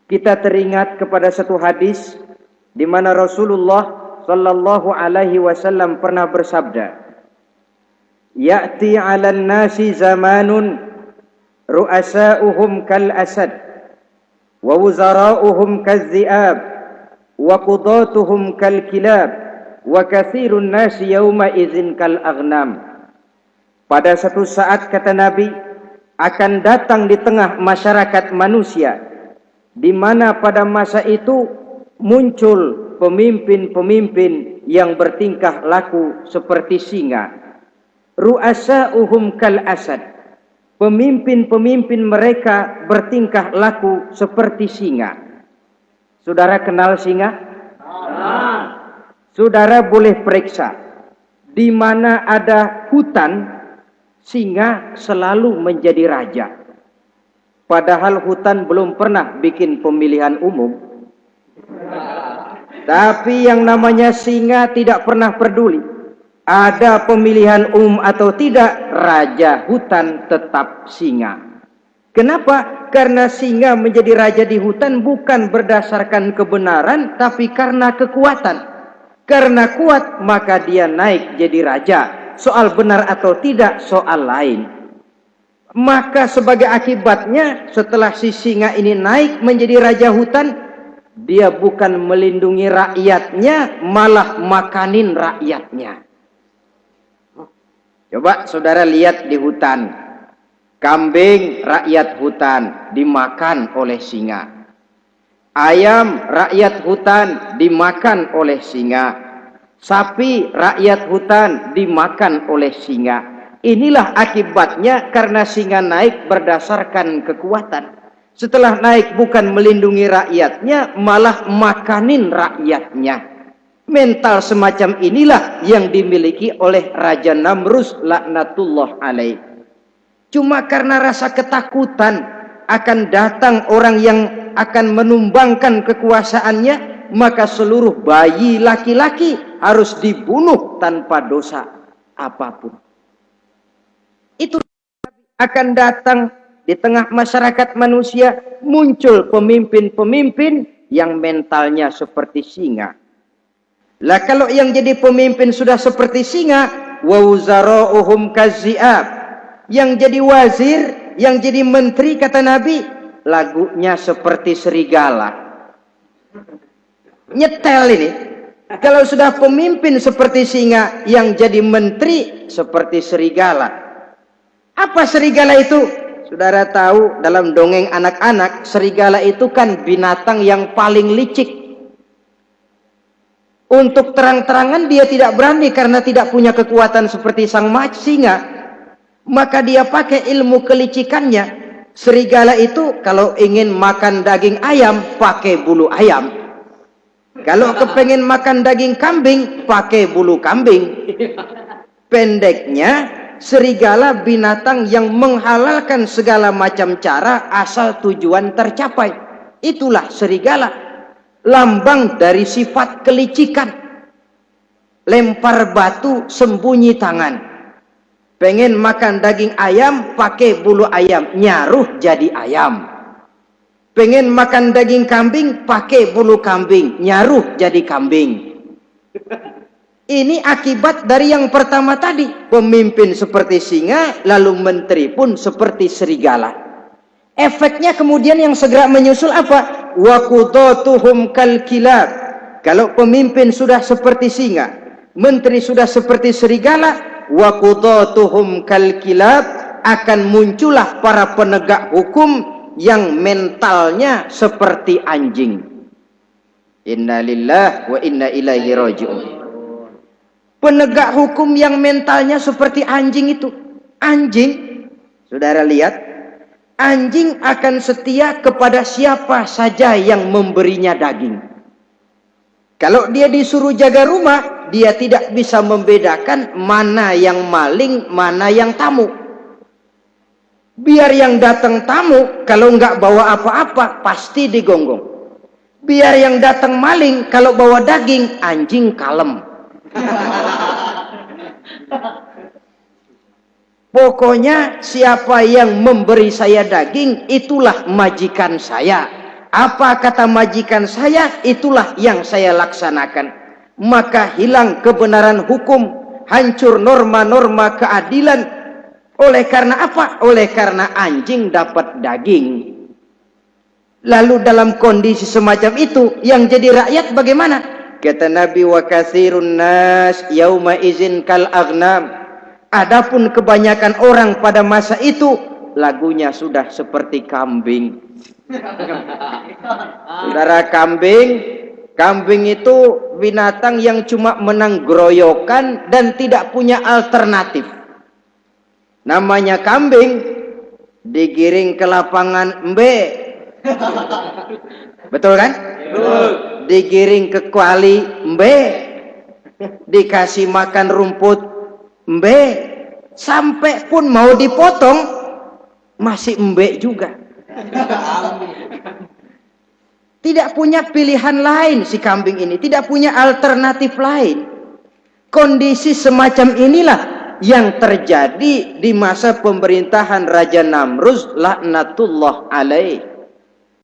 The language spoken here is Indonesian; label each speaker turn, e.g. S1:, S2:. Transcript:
S1: kita teringat kepada satu hadis di mana Rasulullah sallallahu alaihi wasallam pernah bersabda, "Ya'ti 'alan nasi zamanun ru'asa'uhum kal asad wa wuzara'uhum kaz-zi'ab wa qudatuhum kal kilab wa katsirun nasi yawma idzin kal aghnam." Pada satu saat, kata Nabi, akan datang di tengah masyarakat manusia, di mana pada masa itu muncul pemimpin-pemimpin yang bertingkah laku seperti singa. Ru'asa'uhum kal asad. Pemimpin-pemimpin mereka bertingkah laku seperti singa. Saudara kenal singa? Saudara boleh periksa. Di mana ada hutan, singa selalu menjadi raja. Padahal hutan belum pernah bikin pemilihan umum. Tapi yang namanya singa tidak pernah peduli. Ada pemilihan umum atau tidak, raja hutan tetap singa. Kenapa? Karena singa menjadi raja di hutan bukan berdasarkan kebenaran, tapi karena kekuatan. Karena kuat, maka dia naik jadi raja. Soal benar atau tidak, soal lain. Maka sebagai akibatnya, setelah si singa ini naik menjadi raja hutan, dia bukan melindungi rakyatnya, malah makanin rakyatnya. Coba saudara lihat di hutan. Kambing rakyat hutan dimakan oleh singa. Ayam rakyat hutan dimakan oleh singa. Sapi rakyat hutan dimakan oleh singa. Inilah akibatnya karena singa naik berdasarkan kekuatan. Setelah naik bukan melindungi rakyatnya, malah makanin rakyatnya. Mental semacam inilah yang dimiliki oleh Raja Namrus laknatullah alaih. Cuma karena rasa ketakutan akan datang orang yang akan menumbangkan kekuasaannya, maka seluruh bayi laki-laki harus dibunuh tanpa dosa apapun. Itu akan datang di tengah masyarakat manusia, muncul pemimpin-pemimpin yang mentalnya seperti singa. Lah kalau yang jadi pemimpin sudah seperti singa, wa wuzara'uhum kaz-zi'ab. Yang jadi wazir, yang jadi menteri, kata Nabi, lagunya seperti serigala. Nyetel ini. Kalau sudah pemimpin seperti singa, yang jadi menteri seperti serigala. Apa serigala itu? Saudara tahu dalam dongeng anak-anak, serigala itu kan binatang yang paling licik. Untuk terang-terangan dia tidak berani karena tidak punya kekuatan seperti sang singa. Maka dia pakai ilmu kelicikannya. Serigala itu kalau ingin makan daging ayam, pakai bulu ayam. Kalau kepengen makan daging kambing, pakai bulu kambing. Pendeknya, serigala binatang yang menghalalkan segala macam cara asal tujuan tercapai. Itulah serigala. Lambang dari sifat kelicikan. Lempar batu, sembunyi tangan. Pengen makan daging ayam, pakai bulu ayam, nyaruh jadi ayam. Pengen makan daging kambing, pakai bulu kambing, nyaruh jadi kambing. Ini akibat dari yang pertama tadi. Pemimpin seperti singa, lalu menteri pun seperti serigala. Efeknya kemudian yang segera menyusul apa? Wa qudatuhum kal kilab. Kalau pemimpin sudah seperti singa, menteri sudah seperti serigala, wa qudatuhum kal kilab, akan muncullah para penegak hukum yang mentalnya seperti anjing. Innalillahi wa inna ilaihi raji'un. Penegak hukum yang mentalnya seperti anjing itu. Anjing, saudara lihat, anjing akan setia kepada siapa saja yang memberinya daging. Kalau dia disuruh jaga rumah, dia tidak bisa membedakan mana yang maling, mana yang tamu. Biar yang datang tamu, kalau nggak bawa apa-apa, pasti digonggong. Biar yang datang maling, kalau bawa daging, anjing kalem. Pokoknya siapa yang memberi saya daging, itulah majikan saya. Apa kata majikan saya, itulah yang saya laksanakan. Maka hilang kebenaran hukum, hancur norma-norma keadilan. Oleh karena apa? Oleh karena anjing dapat daging. Lalu dalam kondisi semacam itu, yang jadi rakyat bagaimana? Kata Nabi, wa katsirun nas yauma izin kal aghnam. Adapun kebanyakan orang pada masa itu, lagunya sudah seperti kambing. Saudara, kambing itu binatang yang cuma menang groyokan dan tidak punya alternatif. Namanya kambing, digiring ke lapangan embe. Betul kan? Betul. Digiring ke kuali embe. Dikasih makan rumput embe. Sampai pun mau dipotong masih embe juga. Tidak punya pilihan lain si kambing ini, tidak punya alternatif lain. Kondisi semacam inilah yang terjadi di masa pemerintahan Raja Namruz laknatullah alaih.